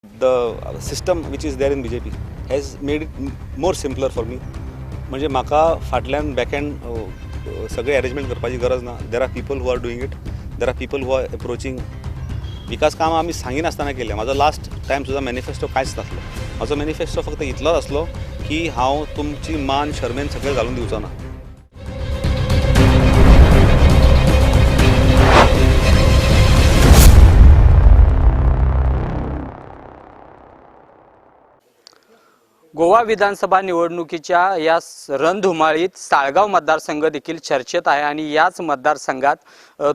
The system which is there in BJP has made it more simpler for me. म्हणजे म्हाका फाटल्यान backend सगळे arrangement करपाची गरज ना. There are people who are doing it. There are people who are approaching. विकास काम आमी सांगिनासतना केलें. म्हाजो लास्ट टायम सुद्दां मॅनिफेस्टो कांयच नासलो. म्हाजो मॅनिफेस्टो फक्त इतलोच आसलो की हांव तुमची मान शर्मेन सकयल घालून दिवचो ना. गोवा विधानसभा निवडणुकीच्या या रणधुमाळीत साळगाव मतदारसंघ देखील चर्चेत आहे आणि याच मतदारसंघात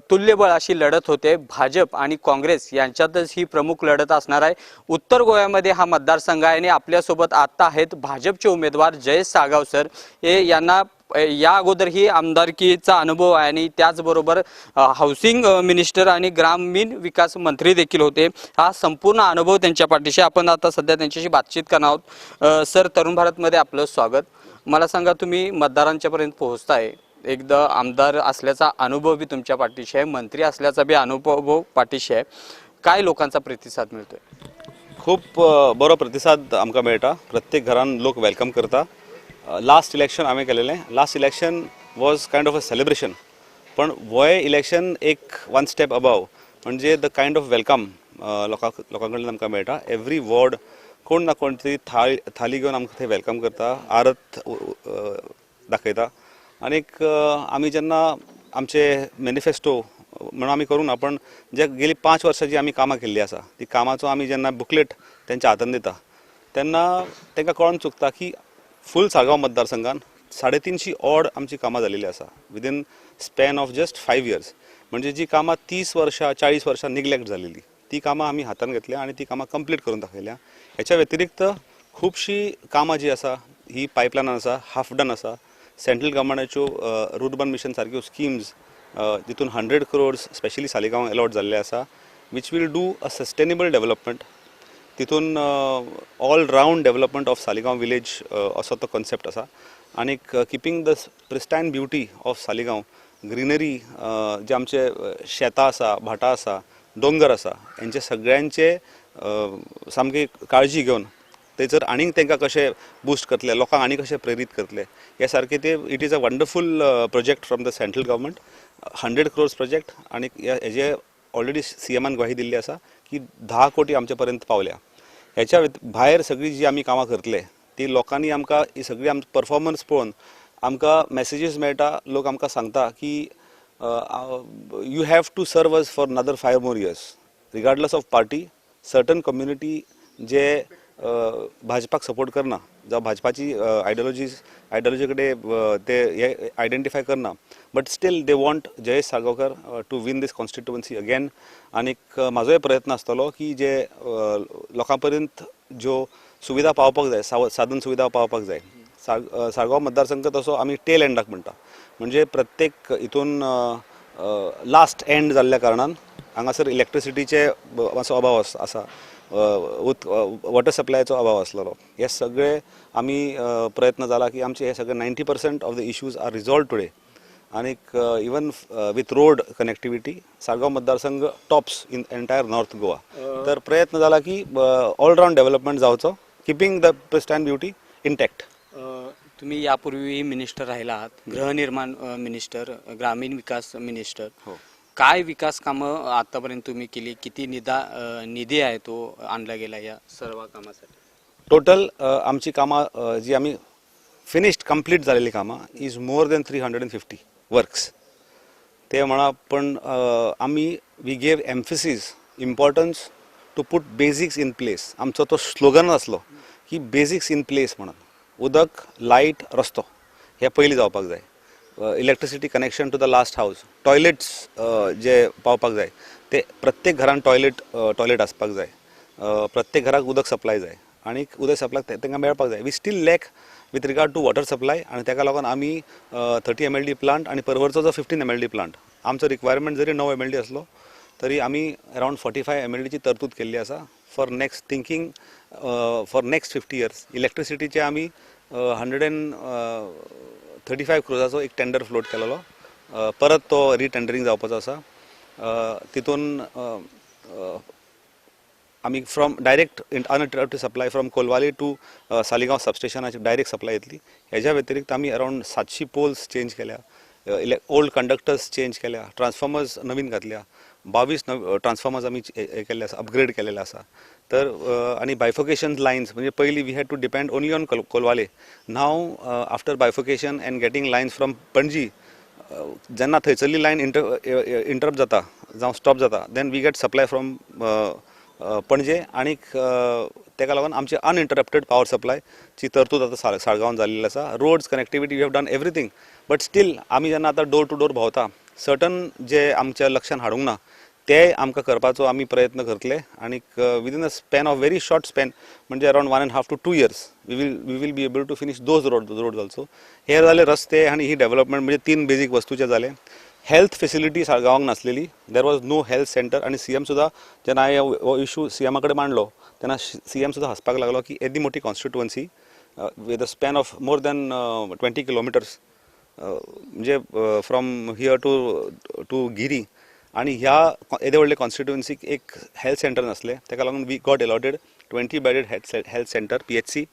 तुल्यबळ अशी लढत होते. भाजप आणि काँग्रेस यांच्यातच ही प्रमुख लढत असणार आहे. उत्तर गोव्यामध्ये हा मतदारसंघ आहे आणि आपल्यासोबत आता आहेत भाजपचे उमेदवार जयेश साळगाव सर. हे यांना या अगोदरही आमदारकीचा अनुभव आहे आणि त्याचबरोबर हाऊसिंग मिनिस्टर आणि ग्रामीण विकास मंत्री देखील होते. हा संपूर्ण अनुभव त्यांच्या पाठीशी. आपण आता सध्या त्यांच्याशी बातचीत करणार आहोत. सर, तरुण भारतमध्ये आपलं स्वागत. मला सांगा, तुम्ही मतदारांच्यापर्यंत पोहोचताय. एकदा आमदार असल्याचा अनुभव बी तुमच्या पाठीशी आहे, मंत्री असल्याचा बी अनुभव पाठीशी आहे. काय लोकांचा प्रतिसाद मिळतोय? खूप बरो प्रतिसाद आमकां मेळटा. प्रत्येक घरान लोक वेलकम करता. लास्ट इलेक्शन हांवें केलेलें. Last election was kind of a celebration. पण होय इलेक्शन एक वन स्टेप अबाव. म्हणजे द कायंड ऑफ वेलकम लोकां कडल्यान आमकां मेळटा. एवरी वॉर्ड कोण ना कोण तरी थाली घेवन आमकां थंय वेलकम करता, आरत दाखयता. आनीक आमी जेन्ना आमचे मॅनिफेस्टो म्हणून आमी करूंक ना, पण जे गेली 5 वर्सां जी आमी कामां केल्ली आसा, ती कामाचो आमी जेन्ना बुकलेट तेंच्या हातान दिता तेन्ना तांकां कळोन चुकता की फूल साळगांव मतदारसंघान 350 ऑड आमची कामां जालेली आसा within span of just 5 years. म्हणजे जी कामां 30 वर्सां 40 वर्सां निग्लेक्ट जालेली, ती कामां आमी हातान घेतल्या आणि ती कामां कंप्लीट करून दाखयल्या. हेच्या व्यतिरिक्त खुबशीं कामां जी आसा ही पायपलायनान आसा, हाफ डन आसा. सेंट्रल गव्हर्मेंटाच्यो रूट बन मिशन सारक्यो स्किम्स जितून 100 crores स्पेशली सालिगांव अलॉट जाल्ले आसा, which will do a sustainable development. तितून all round development of Saligao village असो तो कॉन्सेप्ट आसा. आनीक keeping the pristine beauty of Saligao, greenery, जे आमचे शेतां आसा, भाटां आसा, दोंगर आसा, हेंचे सगळ्यांचे सामकी काळजी घेवन थंयसर आनीक तांकां कशें बुस्ट करतले, लोकांक आनी कशें प्रेरीत करतले, हे सारके ते it is a wonderful project from the central government. 100 crores project. आनी हेजे ऑलरेडी सीएमान ग्वाही दिल्ली आसा की 10 कोटी आमचे पर्यंत पावल्या. ह्याच्या भायर सगळी जी आमी कामां करतले ती लोकांनी आमकां ही सगळी आमची परफॉर्मन्स पळोवन आमकां मेसेजीस मेळटा. लोक आमकां सांगता की you have to serve us for another 5 more years regardless of party. Certain community जे भाजपाक सपोर्ट करना, जावं भाजपाची आयडियोलॉजी कडेन ते हे आयडेंटिफाय करना, but still they want Jayesh Salgaonkar to win this constituency again. आनीक म्हाजोय प्रयत्न आसतलो की जे लोकां पर्यंत ज्यो सुविधा पावपाक जाय, साधन सुविधा पावपाक जाय. साळगांव मतदारसंघ तसो आमी टेल एंडाक म्हणटा. म्हणजे प्रत्येक हितून लास्ट एंड जाल्ल्या कारणान हांगासर इलेक्ट्रिसिटीचे मातसो अभाव आसा, वॉटर सप्लायचो अभाव आसलेलो. हे सगळे आमी प्रयत्न जाला की आमचे हे सगळे 90% of the issues are resolve today. आनीक even with road connectivity Saligao मतदारसंघ tops in entire north Goa. तर प्रयत्न जाला की ऑलराऊंड डेव्हलपमेंट जावचो, keeping the pristine beauty intact. तुम्ही यापूर्वी मिनिस्टर राहिला आहात, गृहनिर्माण मिनिस्टर, ग्रामीण विकास मिनिस्टर. काय विकास कामं आतापर्यंत तुम्ही केली? किती निधी आहे तो आणला गेला या सर्व कामासाठी? टोटल आमची कामां जी आमी फिनिश्ड कंप्लीट जालेली कामां इज मोर दॅन 350 वर्क्स. ते म्हणा, पण आमी we gave emphasis, importance to put basics in place. आमचो तो स्लोगन आसलो की बेसिक्स इन प्लेस म्हणून. उदक, लायट, रस्तो हे पयलीं जावपाक जाय. Electricity connection to the last house. Toilets जे पावपाक जाय ते प्रत्येक घरान टॉयलेट आसपाक जाय. प्रत्येक घराक उदक सप्लाय जाय आणि उदक सप्लाय तांकां मेळपाक जाय. We still lack with regard to water supply. आणि ताका लागून आमी 30 MLD प्लांट आणि परवरचो जो 15 MLD प्लांट, आमचो रिक्वायरमेंट जरी 9 MLD असलो तरी आमी अरावंड 45 MLD ची तरतूद केल्ली आसा for next thinking for next 50 years. इलेक्ट्रिसिटीचे आमी 135 crores एक टेंडर फ्लोट केलेलो. परत तो रिटेंडरिंग जावपाचो आसा. तितून आमी from direct uninterrupted supply from Colvale to Saligao सबस्टेशनाची डायरेक्ट सप्लाय येतली. हेज्या व्यतिरिक्त आमी अराउंड 700 पोल्स चेंज केल्या, ओल्ड कंडक्टर्स चेंज केल्या, ट्रान्सफॉर्मर्स नवीन घातल्या, 22 ट्रान्सफॉर्मर्स आमी हे केल्ले आसा, अपग्रेड केलेले आसा. तर आणि बायफोकेशन लायन्स म्हणजे पयली we had to depend only on Colvale. Now after bifurcation and getting lines from Panaji, जेन्ना थंयसरली लायन इंटरप्ट जाता जावं स्टॉप जाता, then we get supply from Panjim. आनीक तेका लागून आमचे अनइंटरप्टेड पावर सप्लायची तरतूद आतां साळगांवान जाल्ली आसा. Roads connectivity we have done everything, but still आमी जेन्ना आतां डोर टू डोर भोंवता, सर्टन जे आमच्या लक्षांत हाडूंक ना ते आमकां करपाचो आमी प्रयत्न करतले. आनीक within a span of very short span म्हणजे around 1.5 to 2 years we will be able to finish those roads also. हे जाले रस्ते आनी ही डेव्हलपमेंट म्हणजे 3 बेजीक वस्तूचे जाले. हेल्थ फेसिलिटी साळगांवांक नासलेली, there was no health centre. आनी सीएम सुद्धा जेन्ना हांवें हो इशू सीएमा कडेन मांडलो तेन्ना सीएम सुद्धा हसपाक लागलो की येदी मोठी constituency with a span of more than 20 kilometers म्हणजे फ्रॉम हियर टू गिरी, आणि ह्या येदे व्हडले कॉन्स्टिट्युअन्सीक एक हेल्थ सेंटर नासले. तेका लागून we got allotted 20 bedded health centre PHC.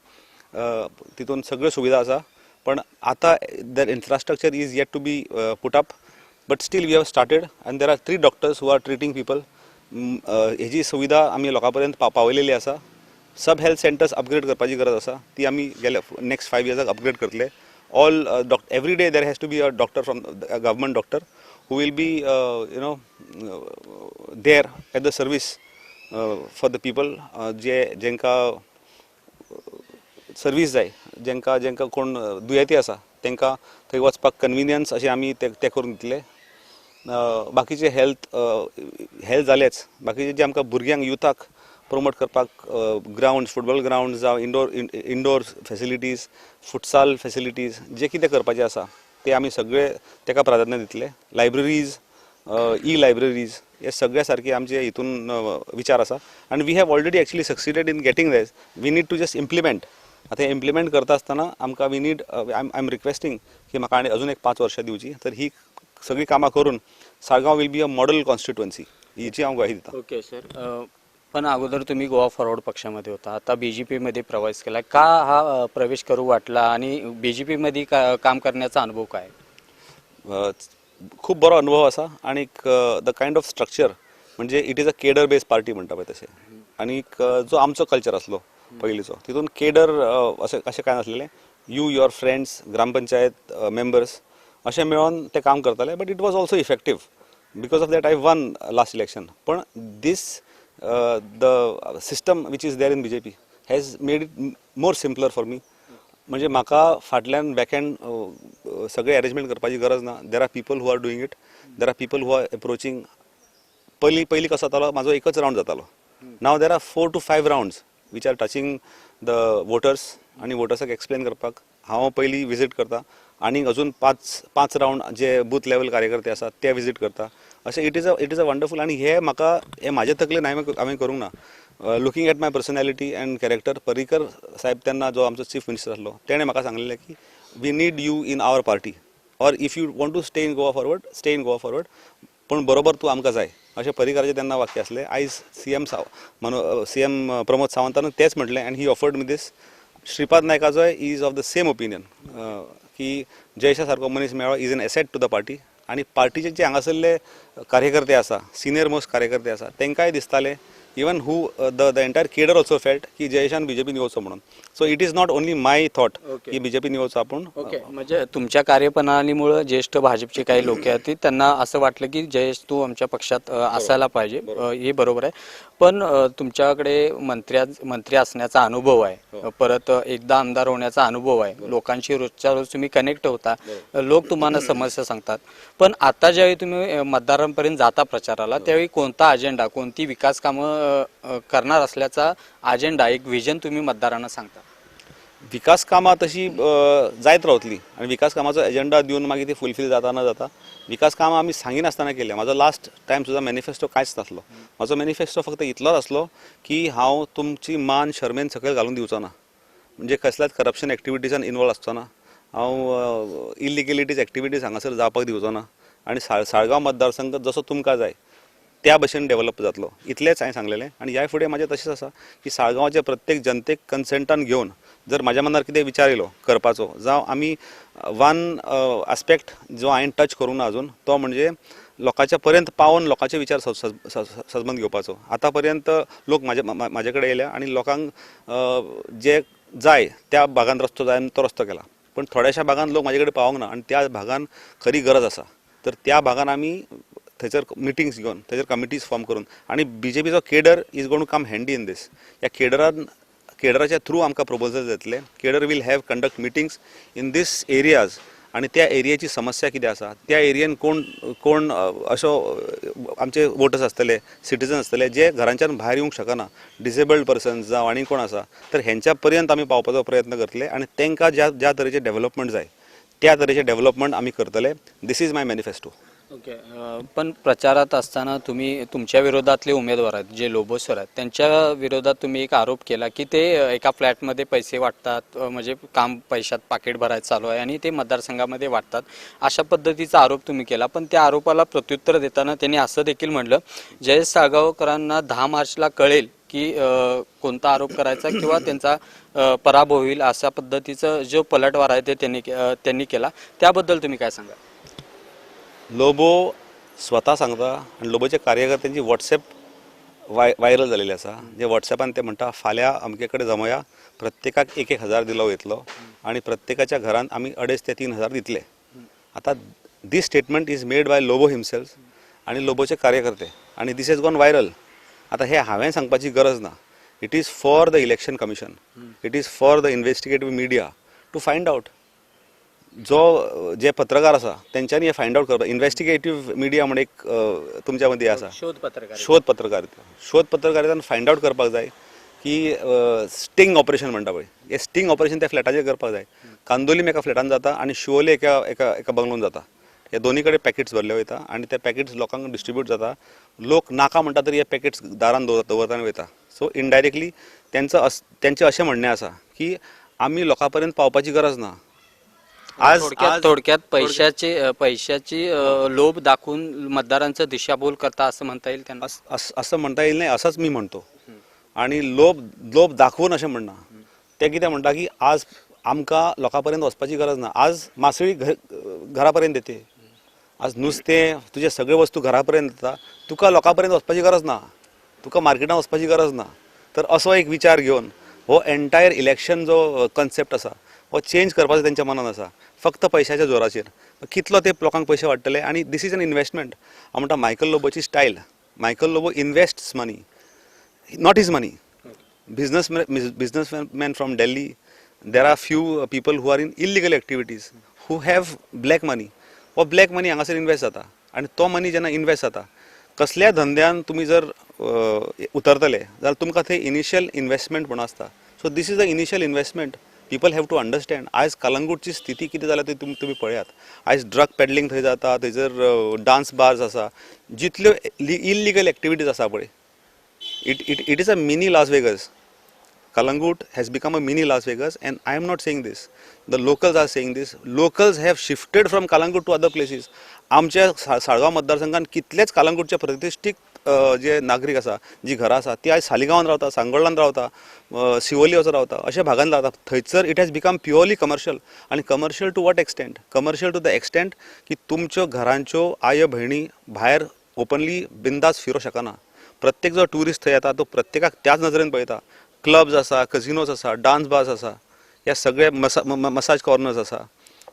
तितून सगळ्यो सुविधा आसा, पण आतां that infrastructure is yet to be put up, but still we have started and there are 3 doctors who are treating people. हेजी सुविधा आमी लोकां पर्यंत पावयलेली आसा. सब हेल्थ सेंटर्स अपग्रेड करपाची गरज आसा, ती आमी गेल्या नेक्स्ट 5 years अपग्रेड करतले. All every day there has to be a doctor from government doctor who will be there at the service for the people जेंका सर्वीस जाय, जेंका कोण दुयेंती आसा तेंका थंय वचपाक कन्विनियन्स अशें आमी ते करून दितले. बाकीचे हेल्थ जालेच, बाकीचे जे आमकां भुरग्यांक युथाक प्रमोट करपाक ग्राउंड्स, फुटबॉल ग्राउंड जावं इंडोर फेसिलिटीज, फुटसाल फेसिलिटीज जे कितें करपाचें आसा ते आमी सगळे तेका प्राधान्य दितले. लायब्ररीज, ई-लायब्ररीज हे सगळ्या सारखे आमचे हितून विचार आसा. आनी we have already actually succeeded in getting that. We need to just implement. आता हे इम्प्लिमेंट करता आसतना आमकां we need I am requesting की म्हाका आनी अजून एक 5 वर्सां दिवची. तर ही सगळी कामां करून Saligao will be a model constituency हिची हांव ग्वाही दिता. ओके सर, पण अगोदर तुम्ही गोवा फॉरवर्ड पक्षामध्ये होता, आता BJP मध्ये प्रवेश केला. का हा प्रवेश करू वाटला आणि BJP मध्ये काम करण्याचा अनुभव काय? खूप बरो अनुभव आसा. आनीक द कायंड ऑफ स्ट्रक्चर म्हणजे it is a cadre based party म्हणटा पळय तशें. आनीक जो आमचो कल्चर आसलो पयलींचो तितून केडर अशें काय नासलेलें. युअर फ्रेंड्स, ग्रामपंचायत मेंबर्स अशें मेळोन ते काम करताले. But it was also effective. Because of that I one last election. पण दीस the system which is there in BJP has made it more simpler for me. म्हणजे म्हाका फाटल्यान बॅकहँड सगळे अरेंजमेंट करपाची गरज ना. There are people who are doing it. There are people who are approaching. पयलीं कसो जातालो, म्हाजो एकच रावंड जातालो. Now there are 4 to 5 rounds which are touching the voters. आनी वोटर्साक एक्सप्लेन करपाक हांव पयलीं विजीट करता, आनीक अजून 5 रावंड जे बूथ लेवल कार्यकर्ते आसात ते विजीट करता. अशें इट इज अ वंडरफूल. आनी हे म्हाजे तकलेन हांवें करूंक ना. Looking at my personality and character, Parrikar साहेब तेन्ना जो आमचो चीफ मिनिस्टर आसलो तेणें म्हाका सांगलेलें की we need you in our party, or if you want to stay in Goa forward, stay in Goa forward, पण बरोबर तूं आमकां जाय अशें पर्रीकराचें तेन्ना वाक्य आसलें. आयज CM प्रमोद सावंतान तेच म्हटलें and he offered me this. Shripad नायकाचोय is of the same opinion की जयशा सारको मनीस मेळ्ळो is an asset to the party. आनी पार्टीचे जे हांगासरले कार्यकर्ते आसा, सिनियर मोस्ट कार्यकर्ते आसा, तेंकाय दिसताले even who the entire cadre also felt की जयेशान BJP येवचो म्हणून. So it is not only my thought की BJP येवचो आपूण. ओके, म्हणजे तुमच्या कार्यप्रणालीमुळे ज्येष्ठ भाजपचे काही लोक आहेत त्यांना असं वाटलं की जयेश तू आमच्या पक्षात असायला पाहिजे. हे बरोबर आहे. पण तुमच्याकडे मंत्री असण्याचा अनुभव आहे, परत एकदा आमदार होण्याचा अनुभव आहे, लोकांशी रोजच्या रोज तुम्ही कनेक्ट होता, लोक तुम्हाला समस्या सांगतात. पण आता ज्यावेळी तुम्ही मतदारांपर्यंत जाता प्रचाराला, त्यावेळी कोणता अजेंडा, कोणती विकास कामं करणार असल्याचा अजेंडा, एक व्हिजन तुम्ही मतदारांना सांगता? विकास कामां तशी जायत रावतली आनी विकास कामाचो एजेंडा दिवन मागीर ती फुलफील जाता ना जाता. विकास कामां आमी सांगिनासतना केल्या. म्हाजो लास्ट टायम सुद्दां मॅनिफेस्टो कांयच नासलो. म्हाजो मॅनिफेस्टो फक्त इतलोच आसलो की हांव तुमची मान शर्मेन सकयल घालून दिवचो ना, म्हणजे कसल्याच करप्शन एक्टिविटीजान इनवॉल्व आसचो ना, हांव इलिगेलिटीज एक्टिविटीज हांगासर जावपाक दिवचो ना. आनी साळगांव मतदारसंघ जसो तुमकां जाय त्या भशेन डेव्हलप जातलो इतलेंच हांवें सांगलेलें. आनी ह्या फुडें म्हाजें तशेंच आसा की साळगांवच्या प्रत्येक जनतेक कन्सेंटान घेवन जर म्हाज्या मनार कितें विचार येयलो करपाचो जावं आमी वन आस्पेक्ट जो हांवें टच करूंक ना अजून तो म्हणजे लोकांच्या पर्यंत पावून लोकांचे विचार सजमन घेवपाचो. आतां पर्यंत लोक म्हाजे कडेन येयल्या आनी लोकांक जे जाय त्या भागांत रस्तो जाय तो रस्तो केला. पण थोड्याशा भागांत लोक म्हाजे कडेन पावोंक ना आनी त्या भागांत खरी गरज आसा. तर त्या भागांत आमी थंयसर मिटिंग्स घेवन थंयसर कमिटीज फॉर्म करून आनी BJPचो cadre is gone to come handy in this. ह्या केडराच्या थ्रू आमकां प्रपोजल्स येतले. Cadre will have conduct meetings in this areas आनी त्या एरियाची समस्या कितें आसा त्या एरियेन कोण अशो आमचे वोटर्स आसतले सिटीजन आसतले जे घरांच्यान भायर येवंक शकना डिसेबल्ड पर्सन्स जावं आनी कोण आसा तर हेंच्या पर्यंत आमी पावपाचो प्रयत्न करतले आनी तांकां ज्या तरेचे डेव्हलपमेंट जाय त्या तरेचे डेव्हलपमेंट आमी करतले. This is my manifesto. Okay. पण प्रचारात असताना तुम्ही तुमच्या विरोधातले उमेदवार आहेत जे लोबो सर आहेत त्यांच्या विरोधात तुम्ही एक आरोप केला की ते एका फ्लॅटमध्ये पैसे वाटतात, म्हणजे काम पैशात पाकिट भरायचं चालू आहे आणि ते मतदारसंघामध्ये वाटतात अशा पद्धतीचा आरोप तुम्ही केला. पण त्या आरोपाला प्रत्युत्तर देताना त्यांनी असं देखील म्हणलं जयेश साळगावकरांना 10 मार्चला कळेल की कोणता आरोप करायचा किंवा त्यांचा पराभव होईल अशा पद्धतीचं जो पलटवार आहे ते त्यांनी केला. त्याबद्दल तुम्ही काय सांगा? लोबो स्वता सांगता आनी लोबोचे कार्यकर्त्यांची WhatsApp व्हायरल जालेली आसा. जे WhatsApपान ते म्हणटा फाल्यां अमके कडेन जमया, प्रत्येकाक 1,000 दिलो वयतलो आनी प्रत्येकाच्या घरांत आमी 2,500 ते 3,000 दितले. आतां this statement is made by Lobo himself आनी लोबोचे कार्यकर्ते आनी दीस इज गॉन व्हायरल. आतां हे हांवें सांगपाची गरज ना. It is for the election commission, it is for the investigative media to find out. जे पत्रकार आसा तेंच्यांनी हे फायंड आउट करपाक. इन्व्हेस्टिगेटीव मिडिया म्हणून एक तुमच्या मदीं आसा, शोध पत्रकारितान फायंड आउट करपाक जाय की स्टिंग ऑपरेशन म्हणटा पळय हे स्टिंग ऑपरेशन त्या फ्लॅटाचेर करपाक जाय. कांदोलीम एका फ्लॅटान जाता आनी शिवोले एका बंगलोन जाता. हे दोनी कडेन पॅकेट्स भरले वयता आनी ते पॅकेट्स लोकांक डिस्ट्रिब्यूट जाता. लोक नाका म्हणटा तरी हे पॅकेट्स दारान दवरता आनी वयता. सो इनडायरेक्टली तेंचें अशें म्हणणें आसा की आमी लोकां पर्यंत पावपाची गरज ना. थोडक्यात पैशाची लोभ दाखवून मतदारांचं दिशाभूल करता असं म्हणता येईल त्यांना? असं म्हणता येईल नाही, असंच मी म्हणतो. आणि लोभ दाखवून अशें म्हणना. ते कितें म्हणटा की आज आमकां लोकां पर्यंत वचपाची गरज ना. आज मासळी घरा पर्यंत येते, आज नुस्तें तुजे सगळे वस्तू घरा पर्यंत येता. तुका लोकां पर्यंत वचपाची गरज ना, तुका मार्केटांत वचपाची गरज ना. तर असो एक विचार घेवन हो एंटायर इलेक्शन जो कन्सेप्ट आसा हो चेंज करपाचो तेंच्या मनान आसा. फक्त पैशाच्या जोराचेर कितलो ते लोकांक पयशे वाडटले आनी दीस इज एन इन्वेस्टमेंट. हांव म्हणटा मायकल लोबोची style. Michael Lobo invests money, not his money. businessmen from Delhi, there are few people who are in illegal activities who have black money. हो ब्लॅक मनी हांगासर इन्वेस्ट जाता आनी तो मनी जेन्ना इन्वेस्ट जाता कसल्या धंद्यान तुमी जर उतरतले जाल्यार तुमकां थंय इनिशियल इन्वेस्टमेंट म्हणून आसता. So this is the initial investment. People have to understand. आयज कलंगूटची स्थिती कितें जाल्या ती तुमी पळयात. आयज ड्रग पेडलिंग थंय जाता, थंयसर डान्स बार्स आसा, जितल्यो इल्लिगल एक्टिविटीज आसा पळय. It is a mini Las Vegas. Kalangut has become a mini Las Vegas, and I am not saying this. The locals are saying this. Locals have shifted from Kalangut to other places. आमच्या साळगांव मतदारसंघात कितलेच कालंगूटचे प्रतिष्ठीत जे नागरीक आसा, जी घरां आसा ती आयज सालिगांवान रावता, सांगोळान रावता, शिवोली वचून रावता, अशा भागांत रावता. थंयसर it has become purely commercial. आनी commercial to what extent? Commercial to the extent की तुमच्यो घरांच्यो आय भयणी भायर ओपनली बिंदास फिरूं शकना. प्रत्येक जो ट्युरिस्ट थंय येता तो प्रत्येकाक त्याच नजरेन पळयता. क्लब्स आसा, कझिनोज आसा, डान्स बार्स आसा, ह्या सगळे मसाज कॉर्नर्स आसा,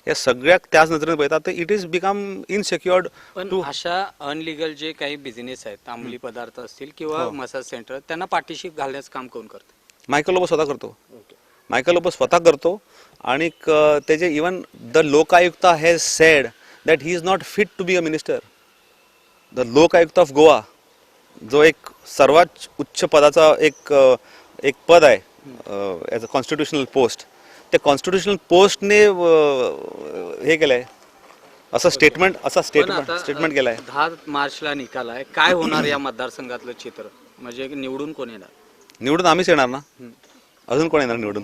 ह्या सगळ्याक त्याच नजरेन पळयता. तर इट इज बिकम इनसेक्युअर्ड. पण अशा अनलिगल जे काही बिझनेस आहेत, अंमली पदार्थ असतील किंवा मसाज सेंटर, त्यांना पाठीशी घालण्याचं काम कोण करतं? मायकल लोबो स्वतः करतो. मायकल लोबो स्वतः करतो. आणि तेजे even the Lokayukta has said that he is not fit to be a minister. The Lokayukta of Goa जो एक सर्वात उच्च पदाचा एक पद आहे ॲज अ कॉन्स्टिट्युशनल पोस्ट, त्या कॉन्स्टिट्युशनल पोस्टने हे केलंय असं स्टेटमेंट केलंय. 10 मार्चला निकाल आहे. काय होणार या मतदारसंघातलं चित्र? म्हणजे निवडून कोण येणार? निवडून आम्हीच येणार ना, अजून कोण येणार निवडून?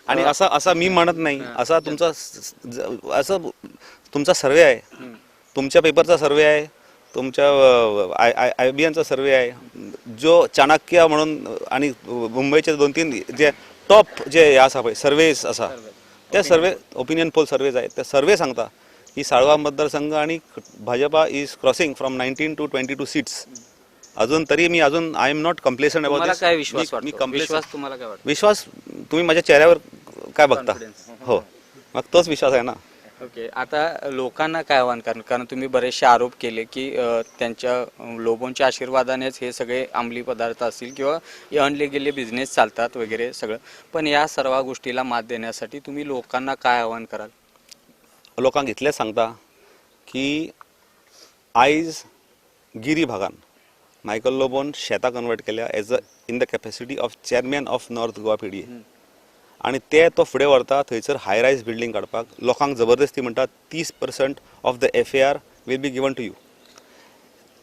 आणि असा मी म्हणत नाही. असा तुमचा सर्वे आहे, तुमच्या पेपरचा सर्वे आहे, तुमच्या IBMचा सर्वे आहे जो चाणक्य म्हणून आणि मुंबईचे 2-3 जे टॉप जे आसा पळय सर्वेज आसा ते सर्वे ओपिनियन पोल सर्वेज आहेत ते सर्वे सांगता की साळगाव मतदारसंघ आणि Bhajpa is crossing from 19 to 22 seats. अजून तरी मी अजून आय एम नॉट कम्प्लेसंट तुम्हाला अबाउट काय विश्वास मी वाटतो? complacent. विश्वास तुम्हाला काय वाटतो? विश्वास तुम्ही माझ्या चेहऱ्यावर काय बघता हो मग तोच विश्वास आहे ना. ओके, आता लोकांना काय आव्हान करणार? कारण तुम्ही बरेचसे आरोप केले की त्यांच्या लोबोंच्या आशीर्वादानेच हे सगळे अंमली पदार्थ असतील किंवा अनलिगली बिझनेस चालतात वगैरे सगळं, पण या सर्व गोष्टीला मात देण्यासाठी तुम्ही लोकांना काय आव्हान कराल? लोकांक इतलेंच सांगता की आयज गिरी भागान मायकल लोबोन शेतां कन्वर्ट केल्या as a in the capacity of chairman of north Goa PDA आणि ते तो फुडें व्हरता थंयसर हाय रायज बिल्डींग काडपाक. लोकांक जबरदस्ती म्हणटा 30% of the FAR will be given to you.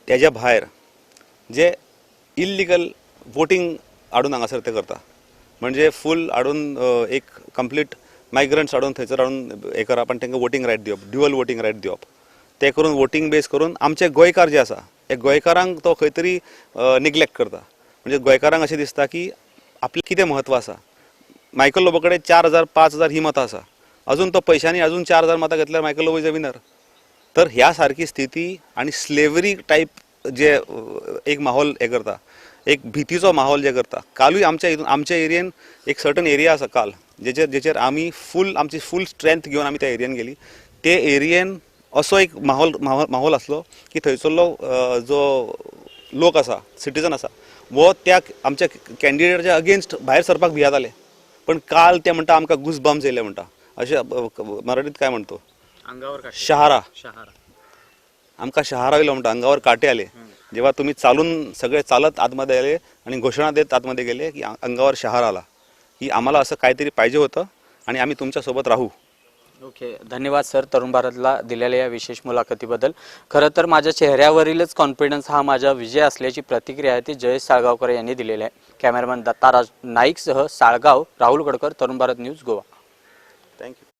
तेज्या भायर जे इल्लिगल वोटींग हाडून हांगासर ते करता म्हणजे फूल हाडून एक कंप्लीट मायग्रंट्स हाडून थंयसर हाडून हे करप आनी तांकां वोटींग रायट दिवप, ड्युअल वोटींग रायट दिवप. ते करून वोटींग बेस करून आमचे गोंयकार जे आसा हे गोंयकारांक तो खंय तरी निग्लेक्ट करता. म्हणजे गोंयकारांक अशें दिसता की आपलें कितें म्हत्व आसा. मायकल लोबो कडेन 4,000 5,000 ही मतां आसा. अजून तो पयशांनी अजून 4,000 मतां घेतल्यार Michael Lobo is a winner. तर ह्या सारकी स्थिती आणि स्लेवरी टायप जे एक माहोल हे करता, एक भीतीचो माहोल जे करता. कालूय आमच्या एरियेन एक सर्टन एरिया आसा काल जेचेर आमी आमची फूल स्ट्रेंथ घेवन आमी त्या एरियेन गेली. ते एरियेन असो एक माहोल आसलो की थंयसरलो जो लोक आसा सिटीजन आसा वो त्या आमच्या कॅन्डिडेटाच्या अगेन्स्ट भायर सरपाक भियाताले. पण काल ते म्हणटा आमकां गुज बम्स येयले म्हणटा. अशें मराठीत काय म्हणतो अंगावर शहारा आमकां शहारा आयलो म्हणटा, अंगावर काटे आले. जेव्हा तुम्ही सगळे चालत आतमध्ये आले आणि घोषणा देत आतमध्ये गेले की अंगावर शहारा आला की आम्हाला असं काहीतरी पाहिजे होतं आणि आम्ही तुमच्यासोबत राहू. ओके, धन्यवाद सर तरुण भारतला दिलेल्या या विशेष मुलाखतीबद्दल. खरं तर माझ्या चेहऱ्यावरीलच कॉन्फिडन्स हा माझा विजय असल्याची प्रतिक्रिया आहे ती जयेश साळगावकर यांनी दिलेली आहे. Cameraman दत्ताराज नाईकसह Salgaon Rahul Gadkar, Tarun Bharat news, Goa. Thank you.